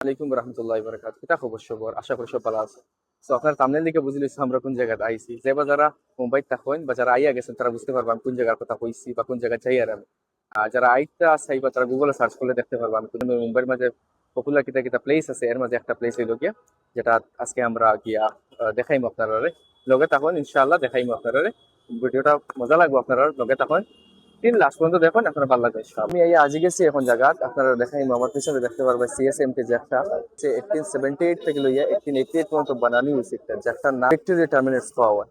আলাইকুম রহমতুল্লাহি বারাকাত। এটা খবর সবর, আশা করি সব ভালো আছে। তো আপনার থাম্বনেল দিকে বুঝে লিখছি আমরা কোন জায়গায় আইছি। যে বা যারা মুম্বাই থাকেন বা যারা আইয়া গেছেন তারা বুঝতে পারবেন কোন জায়গার কথা কইছি বা কোন জায়গায় যাই আর আমি। আর যারা আইতে আছে বা তারা গুগলে সার্চ করলে দেখতে পারবো আমি মুম্বাইয়ের মাঝে পপুলার কিতা কিতা প্লেস আছে, এর মাঝে একটা প্লেস হইল গিয়া যেটা আজকে আমরা গিয়া দেখাইমু আপনারা। লগে তখন ইনশাআল্লাহ দেখাইমু আপনারা। ভিডিওটা মজা লাগবে আপনারা লগে তখন তিন লাস্ট পর্যন্ত দেখুন, আপনার ভালো লাগবে। আমি এই আজকে গেছি এখন জায়গা আপনারা দেখাই আমার পিছনে দেখতে পারবেন সিএসএমটি জ্যাকটা 1878 থেকে লইয়া 1888 পর্যন্ত বানানি হয়েছে। একটা জ্যাকটার নাম ভিক্টোরিয়া টার্মিনাস পাওয়ার।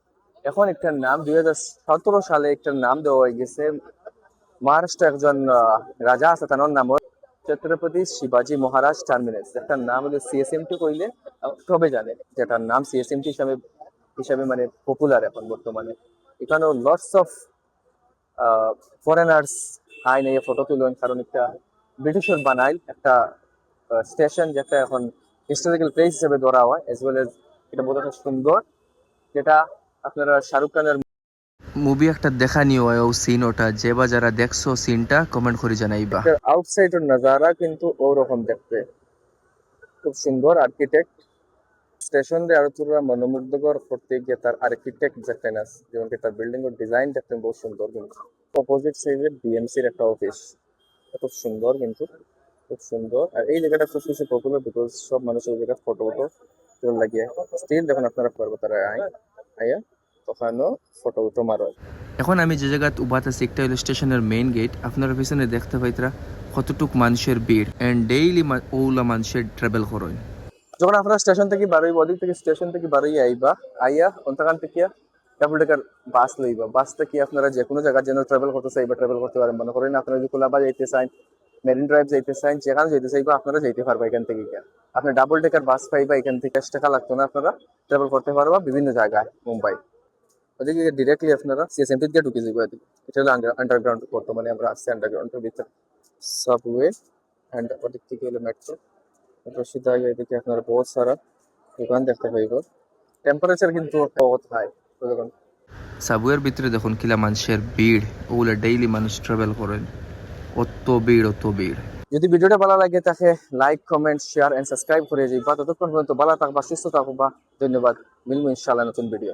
এখন একটার নাম 2017 সালে একটার নাম দেওয়া হয়ে গেছে মহারাষ্ট্র একজন রাজা আছে, তার নাম ছত্রপতি শিবাজি মহারাজ টার্মিনাস। একটার নাম হলো সিএসএমটি কইলে সবে জানে যেটার নাম সিএসএমটি হিসাবে হিসাবে মানে পপুলার এখন বর্তমানে। এখানেও লটস অফ ফরেনার্স আইন এই ফটো তুলেন, কারণ একটা ব্রিটিশের বানাইল একটা স্টেশন যেটা এখন হিস্টোরিক্যাল প্লেস হিসেবে ধরা হয়, এজ ওয়েল এজ এটা বোধ সুন্দর, যেটা আপনারা শাহরুখ খানের মুভি একটা দেখা নিও ও সিন ওটা যে বা যারা দেখছো সিনটা কমেন্ট করে জানাইবা। আউটসাইডের নাজারা কিন্তু ওরকম দেখতে খুব সুন্দর। আর্কিটেক্ট স্টেশন রে আরো পুরো মনোমুগ্ধকর করতে গিয়ে তার আর্কিটেক্ট যেটা আছে, যেমন কি তার বিল্ডিং এর ডিজাইন দেখতে বহুত সুন্দর। কিন্তু অপোজিট সাইডে বিএমসির একটা অফিস, খুব সুন্দর কিন্তু খুব সুন্দর। আর এই জায়গাটা খুব বেশি পপুলার বিকজ সব মানুষ ওই জায়গায় ফটো ফটো তোল লাগিয়ে স্টিল দেখুন আপনারা করবো তারা আইয়া ওখানেও ফটো উঠো মারো। এখন আমি যে জায়গাত উবাত আছি একটা হলো স্টেশনের মেইন গেট। আপনারা পিছনে দেখতে পাইতরা কতটুক মানুষের ভিড় এন্ড ডেইলি ওলা মানুষের ট্রাভেল করেন। যখন আপনারা স্টেশন থেকে বারোই ওদিক থেকে স্টেশন থেকে বারোই আইবা আইয়া অন্তকান থেকে ডাবল ডেকার বাস লইবা। বাস থেকে আপনারা যে কোনো জায়গার জন্য ট্রাভেল করতে চাইবা ট্রাভেল করতে পারেন। মনে করেন আপনারা যদি কোলাবা যাইতে চান, মেরিন ড্রাইভ যাইতে চান, যেখানে যাইতে চাইবা আপনারা যাইতে পারবা এখান থেকে। আপনি ডাবল ডেকার বাস পাইবা এখান থেকে, 10 টাকা লাগতো না, আপনারা ট্রাভেল করতে পারবা বিভিন্ন জায়গায় মুম্বাই। ওদিকে ডিরেক্টলি আপনারা সিএসএমটি দিয়ে ঢুকে যাবে। এটা হলো আন্ডারগ্রাউন্ড, বর্তমানে আমরা আসছি আন্ডারগ্রাউন্ডের ভিতরে। সাবওয়ে অ্যান্ড ওদিক থেকে হলো মেট্রো। মেট্রো সিধা গিয়ে এদিকে আপনারা বহুত সারা দোকান দেখতে পাইব। টেম্পারেচার কিন্তু বহুত হাই দেখুন। সাবুয়ের ভিতরে দেখুন কিলা মানুষের ভিড়, ওগুলা ডেইলি মানুষ ট্রাভেল করেন। অত ভিড় অত ভিড়। যদি ভিডিওটা ভালো লাগে তাকে like comment share and subscribe করে যাইবা। ততক্ষণ পর্যন্ত ভালো থাকবা, সুস্থ থাকবা। ধন্যবাদ। মিলবো ইনশাআল্লাহ নতুন ভিডিও।